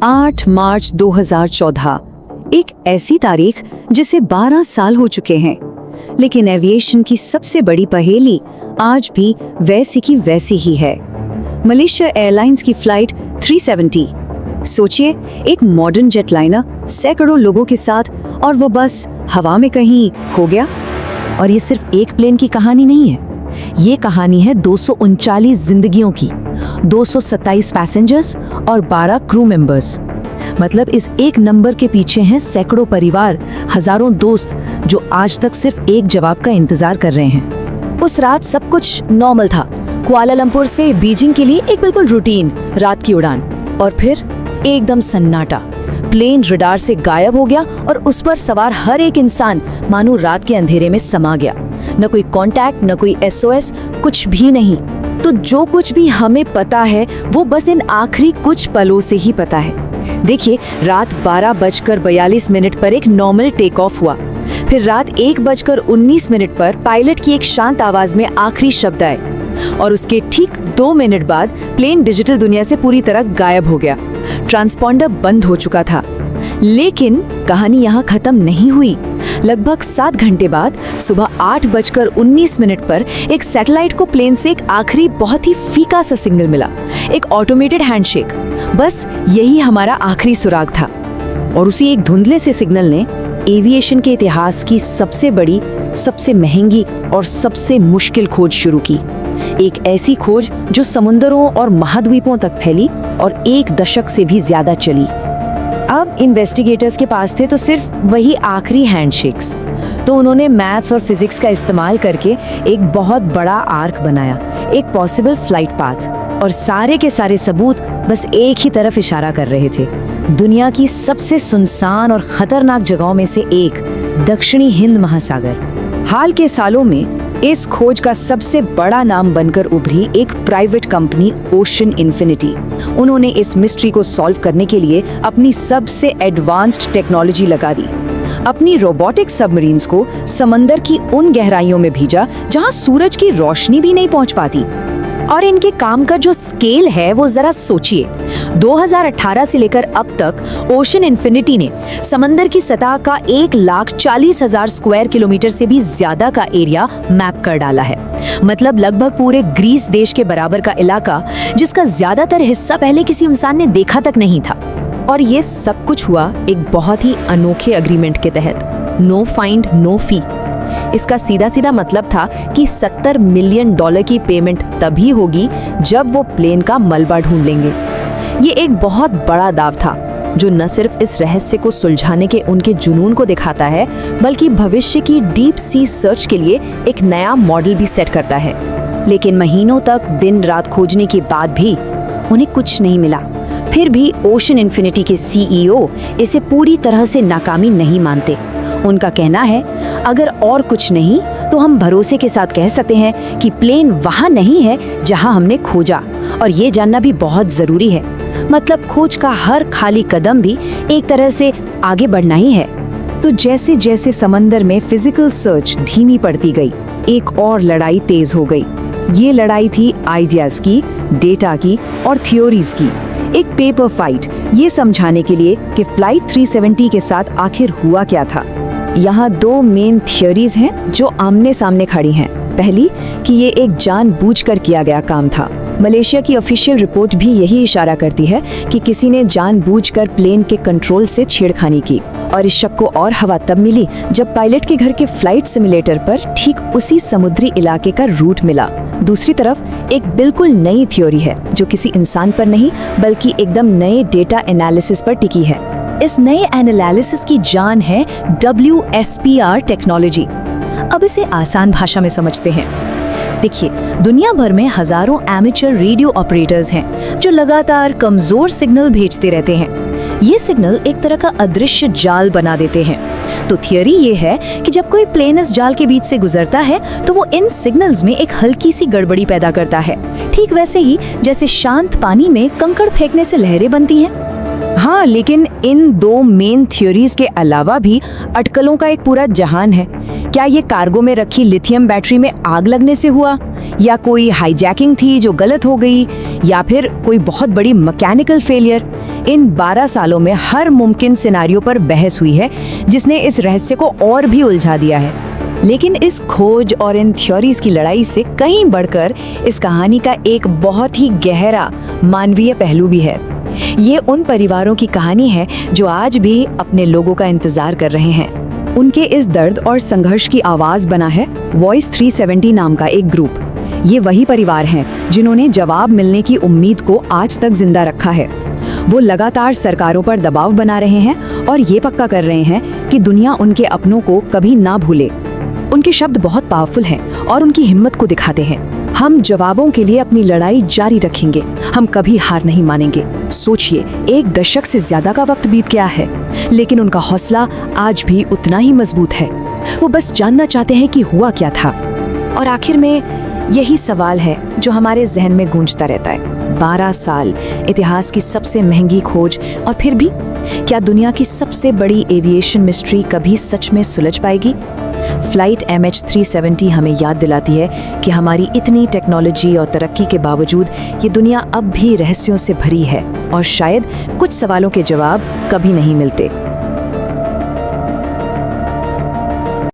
8 मार्च 2014, एक ऐसी तारीख जिसे 12 साल हो चुके हैं, लेकिन एविएशन की सबसे बड़ी पहेली आज भी वैसी की वैसी ही है। मलेशिया एयरलाइंस की फ्लाइट 370। सोचिए, एक मॉडर्न जेटलाइनर सैकड़ों लोगों के साथ, और वो बस हवा में कहीं खो गया। और ये सिर्फ एक प्लेन की कहानी नहीं है, ये कहानी है 239 जिंदगियों की, 227 पैसेंजर्स और 12 क्रू मेंबर्स। मतलब इस एक नंबर के पीछे हैं सैकड़ों परिवार, हजारों दोस्त जो आज तक सिर्फ एक जवाब का इंतजार कर रहे हैं। उस रात सब कुछ नॉर्मल था। कुआलालंपुर से बीजिंग के लिए एक बिल्कुल रूटीन रात की उड़ान, और फिर एकदम सन्नाटा। प्लेन रडार से गायब हो गया और उस पर सवार हर एक इंसान मानो रात के अंधेरे में समा गया। न कोई कांटेक्ट, न कोई SOS, कुछ भी नहीं। तो जो कुछ भी हमें पता है वो बस इन आखिरी कुछ पलों से ही पता है। देखिए, रात 12:42 पर एक नॉर्मल टेक ऑफ हुआ। फिर रात 1:19 पर पायलट की एक शांत आवाज में आखिरी शब्द आए, और उसके ठीक 2 मिनट बाद प्लेन डिजिटल दुनिया से पूरी तरह गायब हो गया। ट्रांसपॉन्डर बंद हो चुका था। लेकिन कहानी यहाँ खत्म नहीं हुई। लगभग 7 घंटे बाद सुबह 8:19 पर एक सैटेलाइट को प्लेन से एक आखिरी बहुत ही फीका सा सिग्नल मिला, एक ऑटोमेटेड हैंडशेक। बस यही हमारा आखिरी सुराग था। और उसी एक धुंधले से सिग्नल ने एविएशन के इतिहास की सबसे बड़ी, सबसे महंगी और सबसे मुश्किल खोज शुरू की। एक ऐसी खोज जो समुंदरों और महाद्वीपों तक फैली और 1 दशक से भी ज्यादा चली। अब इन्वेस्टिगेटर्स के पास थे तो सिर्फ वही आखिरी हैंडशेक्स। तो उन्होंने मैथ्स और फिजिक्स का इस्तेमाल करके एक बहुत बड़ा आर्क बनाया, एक पॉसिबल फ्लाइट पाथ, और सारे के सारे सबूत बस एक ही तरफ इशारा कर रहे थे। दुनिया की सबसे सुनसान और खतरनाक जगहों में से एक, दक्षिणी हिंद महासागर। हाल के सालों में इस खोज का सबसे बड़ा नाम बनकर उभरी एक प्राइवेट कंपनी, ओशन इन्फिनिटी। उन्होंने इस मिस्ट्री को सॉल्व करने के लिए अपनी सबसे एडवांस्ड टेक्नोलॉजी लगा दी। अपनी रोबोटिक सबमरीन्स को समंदर की उन गहराइयों में भेजा जहां सूरज की रोशनी भी नहीं पहुंच पाती। और इनके काम का जो स्केल है वो जरा सोचिए। 2018 से लेकर अब तक ओशन इन्फिनिटी ने समंदर की सतह का 1,40,000 स्क्वायर किलोमीटर से भी ज्यादा का एरिया मैप कर डाला है। मतलब लगभग पूरे ग्रीस देश के बराबर का इलाका, जिसका ज्यादातर हिस्सा पहले किसी इंसान ने देखा तक नहीं था। और ये सब कुछ हुआ एक बहुत ही अनोखे एग्रीमेंट के तहत, नो फाइंड नो फी। इसका सीधा सीधा मतलब था कि $70 मिलियन की पेमेंट तभी होगी जब वो प्लेन का मलबा ढूंढ लेंगे। ये एक बहुत बड़ा दाव था जो न सिर्फ इस रहस्य को सुलझाने के उनके जुनून को दिखाता है, बल्कि भविष्य की डीप सी सर्च के लिए एक नया मॉडल भी सेट करता है। लेकिन महीनों तक दिन रात खोजने के बाद भी उन्हें कुछ नहीं मिला। फिर भी ओशन इन्फिनिटी के CEO इसे पूरी तरह से नाकामी नहीं मानते। उनका कहना है, अगर और कुछ नहीं तो हम भरोसे के साथ कह सकते हैं कि प्लेन वहां नहीं है जहां हमने खोजा, और ये जानना भी बहुत जरूरी है। मतलब खोज का हर खाली कदम भी एक तरह से आगे बढ़ना ही है। तो जैसे जैसे समंदर में फिजिकल सर्च धीमी पड़ती गई, एक और लड़ाई तेज हो गई। ये लड़ाई थी आइडियाज की, डेटा की और थ्योरीज की। एक पेपर फाइट, ये समझाने के लिए कि फ्लाइट 370 के साथ आखिर हुआ क्या था। यहाँ 2 मेन थियोरीज हैं जो आमने सामने खड़ी हैं। पहली कि ये एक जानबूझकर किया गया काम था। मलेशिया की ऑफिशियल रिपोर्ट भी यही इशारा करती है कि किसी ने जानबूझकर प्लेन के कंट्रोल से छेड़खानी की। और इस शक को और हवा तब मिली जब पायलट के घर के फ्लाइट सिमुलेटर पर ठीक उसी समुद्री इलाके का रूट मिला। दूसरी तरफ एक बिल्कुल नई थ्योरी है जो किसी इंसान पर नहीं बल्कि एकदम नए डेटा एनालिसिस पर टिकी है। इस नए एनालिसिस की जान है WSPR टेक्नोलॉजी। अब इसे आसान भाषा में समझते हैं। देखिए, दुनिया भर में हजारों एमेचर रेडियो ऑपरेटर्स हैं जो लगातार कमजोर सिग्नल भेजते रहते हैं। ये सिग्नल एक तरह का अदृश्य जाल बना देते हैं। तो थियरी ये है कि जब कोई प्लेन इस जाल के बीच से गुजरता है तो वो इन सिग्नल्स में एक हल्की सी गड़बड़ी पैदा करता है, ठीक वैसे ही जैसे शांत पानी में कंकड़ फेंकने से लहरें बनती हैं। हाँ, लेकिन इन 2 मेन थ्योरीज के अलावा भी अटकलों का एक पूरा जहान है। क्या ये कार्गो में रखी लिथियम बैटरी में आग लगने से हुआ, या कोई हाईजैकिंग थी जो गलत हो गई, या फिर कोई बहुत बड़ी मैकेनिकल फेलियर, इन 12 सालों में हर मुमकिन सिनारियो पर बहस हुई है, जिसने इस रहस्य को और भी उलझा दिया है। लेकिन इस खोज और इन थ्योरीज की लड़ाई से कहीं बढ़कर इस कहानी का एक बहुत ही गहरा मानवीय पहलू भी है। ये उन परिवारों की कहानी है जो आज भी अपने लोगों का इंतजार कर रहे हैं। उनके इस दर्द और संघर्ष की आवाज बना है वॉइस 370 नाम का एक ग्रुप। ये वही परिवार हैं जिन्होंने जवाब मिलने की उम्मीद को आज तक जिंदा रखा है। वो लगातार सरकारों पर दबाव बना रहे हैं और ये पक्का कर रहे हैं कि दुनिया उनके अपनों को कभी ना भूले। उनके शब्द बहुत पावरफुल हैं और उनकी हिम्मत को दिखाते हैं। हम जवाबों के लिए अपनी लड़ाई जारी रखेंगे, हम कभी हार नहीं मानेंगे। सोचिए, 1 दशक से ज्यादा का वक्त बीत गया है, लेकिन उनका हौसला आज भी उतना ही मजबूत है। वो बस जानना चाहते हैं कि हुआ क्या था। और आखिर में यही सवाल है जो हमारे जहन में गूंजता रहता है। 12 साल, इतिहास की सबसे महंगी खोज, और फिर भी क्या दुनिया की सबसे बड़ी एविएशन मिस्ट्री कभी सच में सुलझ पाएगी? फ्लाइट MH370 हमें याद दिलाती है कि हमारी इतनी टेक्नोलॉजी और तरक्की के बावजूद ये दुनिया अब भी रहस्यों से भरी है और शायद कुछ सवालों के जवाब कभी नहीं मिलते।